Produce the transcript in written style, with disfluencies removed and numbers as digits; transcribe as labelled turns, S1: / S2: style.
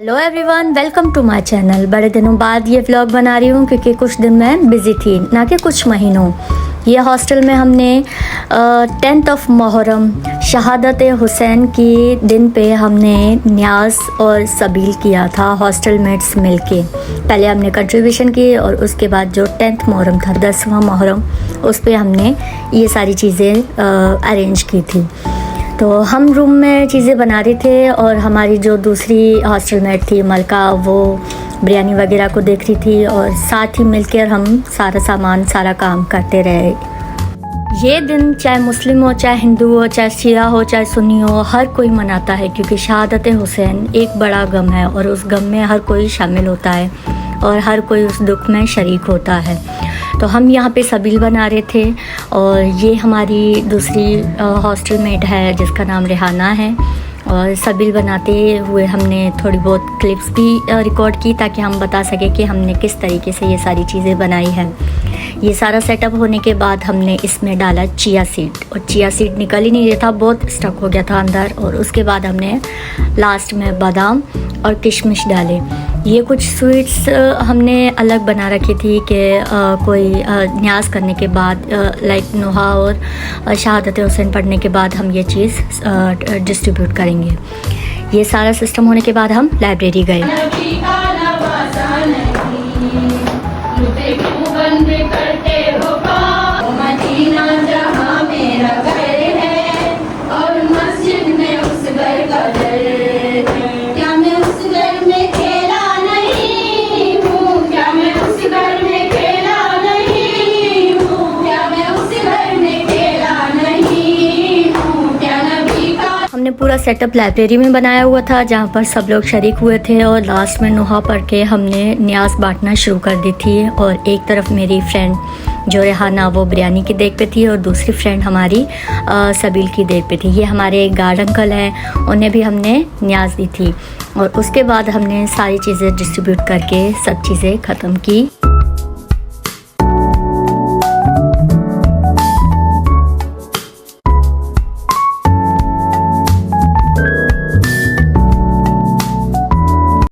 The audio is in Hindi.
S1: Hello everyone, welcome to my channel. बड़े दिनों बाद ये व्लॉग बना रही हूँ क्योंकि कुछ दिन मैं बिज़ी थी, ना कि कुछ महीनों। ये हॉस्टल में हमने 10th ऑफ मुहर्रम शहादत हुसैन की दिन पे हमने न्याज और सबील किया था हॉस्टल मेट्स मिलके। पहले हमने कंट्रीब्यूशन की और उसके बाद जो 10th मुहर्रम था, 10वां मुहर्रम, उस पर हमने ये सारी चीज़ें अरेंज की थी। तो हम रूम में चीज़ें बना रहे थे और हमारी जो दूसरी हॉस्टल मेट थी मलका, वो बिरयानी वगैरह को देख रही थी और साथ ही मिलकर हम सारा काम करते रहे। ये दिन चाहे मुस्लिम हो, चाहे हिंदू हो, चाहे शिया हो, चाहे सुन्नी हो, हर कोई मनाता है क्योंकि शहादत हुसैन एक बड़ा गम है और उस गम में हर कोई शामिल होता है और हर कोई उस दुख में शरीक होता है। तो हम यहाँ पे सबील बना रहे थे और ये हमारी दूसरी हॉस्टल मेट है जिसका नाम रेहाना है। और सबील बनाते हुए हमने थोड़ी बहुत क्लिप्स भी रिकॉर्ड की ताकि हम बता सकें कि हमने किस तरीके से ये सारी चीज़ें बनाई हैं। ये सारा सेटअप होने के बाद हमने इसमें डाला चिया सीड, और चिया सीड निकल ही नहीं रहा था, बहुत स्टक हो गया था अंदर। और उसके बाद हमने लास्ट में बादाम और किशमिश डाले। ये कुछ स्वीट्स हमने अलग बना रखी थी कि कोई न्याज करने के बाद, लाइक नुहा और शहादत हुसैन पढ़ने के बाद हम ये चीज़ डिस्ट्रीब्यूट करेंगे। ये सारा सिस्टम होने के बाद हम लाइब्रेरी गए। हमने पूरा सेटअप लाइब्रेरी में बनाया हुआ था जहाँ पर सब लोग शरीक हुए थे और लास्ट में नुहा पढ़ के हमने न्याज बांटना शुरू कर दी थी। और एक तरफ मेरी फ्रेंड जो रेहाना, वो बिरयानी की देख पे थी और दूसरी फ्रेंड हमारी सबील की देख पे थी। ये हमारे एक गार्ड अंकल हैं, उन्हें भी हमने न्याज दी थी। और उसके बाद हमने सारी चीज़ें डिस्ट्रीब्यूट करके सब चीज़ें ख़त्म की।